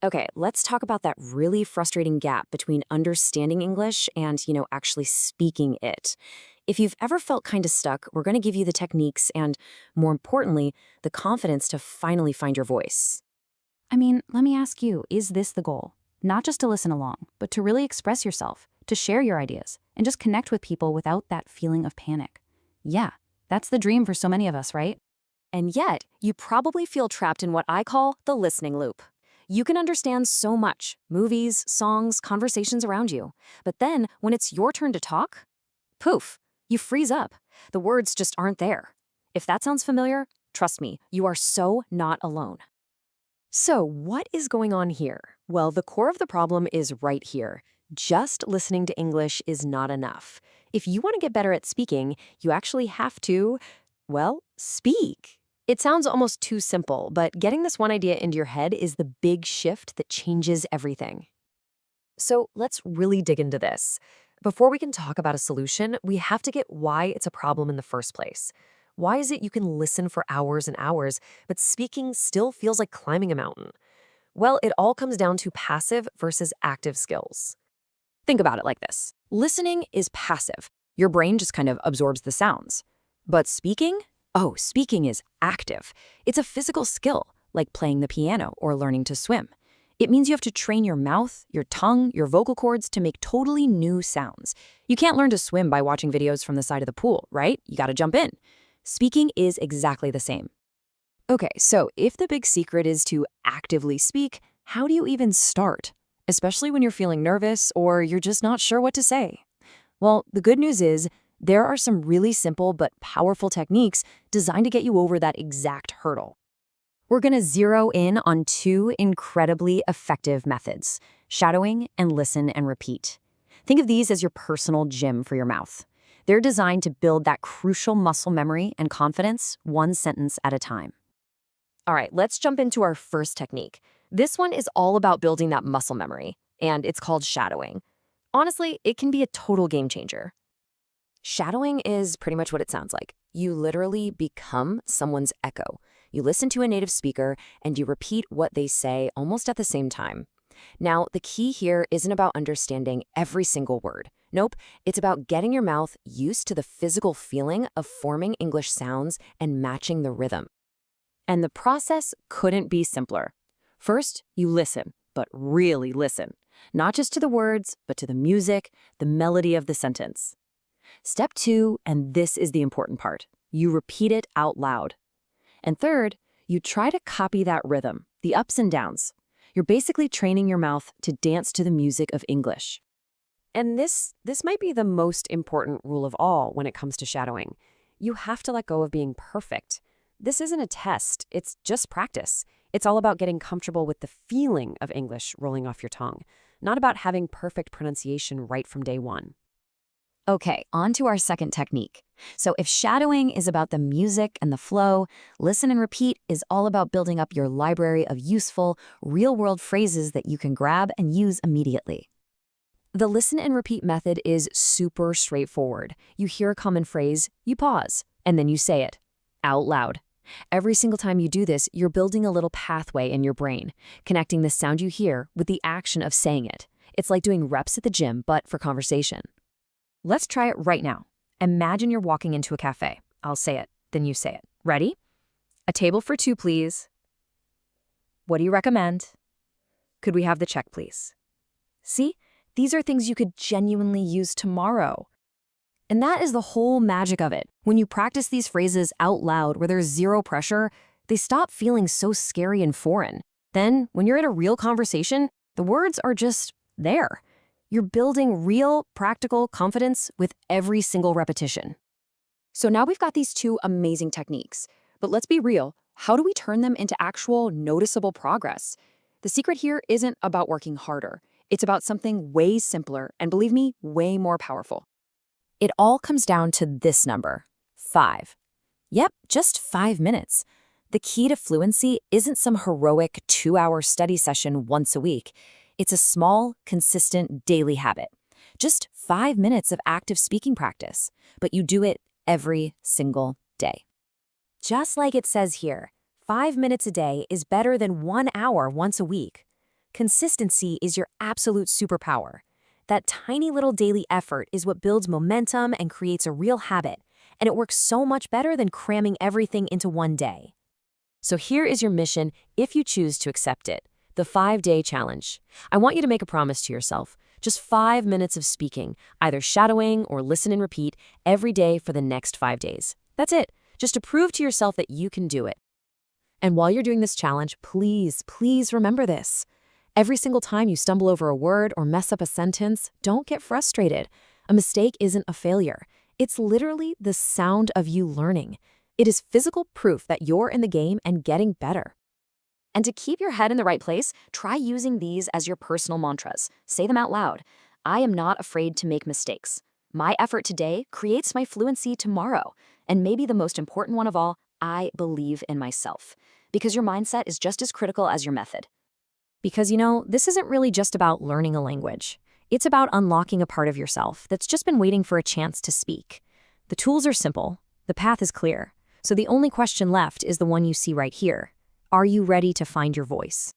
Okay, let's talk about that really frustrating gap between understanding English and, actually speaking it. If you've ever felt kind of stuck, we're going to give you the techniques and, more importantly, the confidence to finally find your voice. I mean, let me ask you, is this the goal? Not just to listen along, but to really express yourself, to share your ideas, and just connect with people without that feeling of panic. Yeah, that's the dream for so many of us, right? And yet, you probably feel trapped in what I call the listening loop. You can understand so much movies, songs, conversations around you. But then, when it's your turn to talk, poof, you freeze up. The words just aren't there. If that sounds familiar, trust me, you are so not alone. So, what is going on here? Well, the core of the problem is right here. Just listening to English is not enough. If you want to get better at speaking, you actually have to, well, speak. It sounds almost too simple, but getting this one idea into your head is the big shift that changes everything. So let's really dig into this. Before we can talk about a solution, we have to get why it's a problem in the first place. Why is it you can listen for hours and hours, but speaking still feels like climbing a mountain? Well, it all comes down to passive versus active skills. Think about it like this. Listening is passive. Your brain just kind of absorbs the sounds. But speaking? Oh, speaking is active. It's a physical skill, like playing the piano or learning to swim. It means you have to train your mouth, your tongue, your vocal cords to make totally new sounds. You can't learn to swim by watching videos from the side of the pool, right? You gotta jump in. Speaking is exactly the same. Okay, so if the big secret is to actively speak, how do you even start? Especially when you're feeling nervous or you're just not sure what to say. Well, the good news is there are some really simple but powerful techniques designed to get you over that exact hurdle. We're going to zero in on two incredibly effective methods: shadowing and listen and repeat. Think of these as your personal gym for your mouth. They're designed to build that crucial muscle memory and confidence one sentence at a time. All right, let's jump into our first technique. This one is all about building that muscle memory, and it's called shadowing. Honestly, it can be a total game changer. Shadowing is pretty much what it sounds like. You literally become someone's echo. You listen to a native speaker and you repeat what they say almost at the same time. Now, the key here isn't about understanding every single word. Nope, it's about getting your mouth used to the physical feeling of forming English sounds and matching the rhythm. And the process couldn't be simpler. First, you listen, but really listen. Not just to the words, but to the music, the melody of the sentence. Step two, and this is the important part, you repeat it out loud. And third, you try to copy that rhythm, the ups and downs. You're basically training your mouth to dance to the music of English. And this might be the most important rule of all when it comes to shadowing. You have to let go of being perfect. This isn't a test, it's just practice. It's all about getting comfortable with the feeling of English rolling off your tongue, not about having perfect pronunciation right from day one. Okay, on to our second technique. So if shadowing is about the music and the flow, listen and repeat is all about building up your library of useful, real-world phrases that you can grab and use immediately. The listen and repeat method is super straightforward. You hear a common phrase, you pause, and then you say it out loud. Every single time you do this, you're building a little pathway in your brain, connecting the sound you hear with the action of saying it. It's like doing reps at the gym, but for conversation. Let's try it right now. Imagine you're walking into a cafe. I'll say it, then you say it. Ready? A table for two, please. What do you recommend? Could we have the check, please? See? These are things you could genuinely use tomorrow. And that is the whole magic of it. When you practice these phrases out loud where there's zero pressure, they stop feeling so scary and foreign. Then, when you're in a real conversation, the words are just there. You're building real, practical confidence with every single repetition. So now we've got these two amazing techniques. But let's be real, how do we turn them into actual, noticeable progress? The secret here isn't about working harder. It's about something way simpler and, believe me, way more powerful. It all comes down to this number, 5. Yep, just 5 minutes. The key to fluency isn't some heroic 2-hour study session once a week. It's a small, consistent daily habit. Just 5 minutes of active speaking practice, but you do it every single day. Just like it says here, 5 minutes a day is better than 1 hour once a week. consistency is your absolute superpower. That tiny little daily effort is what builds momentum and creates a real habit, and it works so much better than cramming everything into one day. So here is your mission if you choose to accept it, the 5-day challenge. I want you to make a promise to yourself. Just 5 minutes of speaking, either shadowing or listen and repeat every day for the next 5 days. That's it, just to prove to yourself that you can do it. And while you're doing this challenge, please, please remember this. Every single time you stumble over a word or mess up a sentence, don't get frustrated. A mistake isn't a failure. It's literally the sound of you learning. It is physical proof that you're in the game and getting better. And to keep your head in the right place, try using these as your personal mantras. Say them out loud. I am not afraid to make mistakes. My effort today creates my fluency tomorrow. And maybe the most important one of all, I believe in myself. Because your mindset is just as critical as your method. Because, this isn't really just about learning a language. It's about unlocking a part of yourself that's just been waiting for a chance to speak. The tools are simple. The path is clear. So the only question left is the one you see right here. Are you ready to find your voice?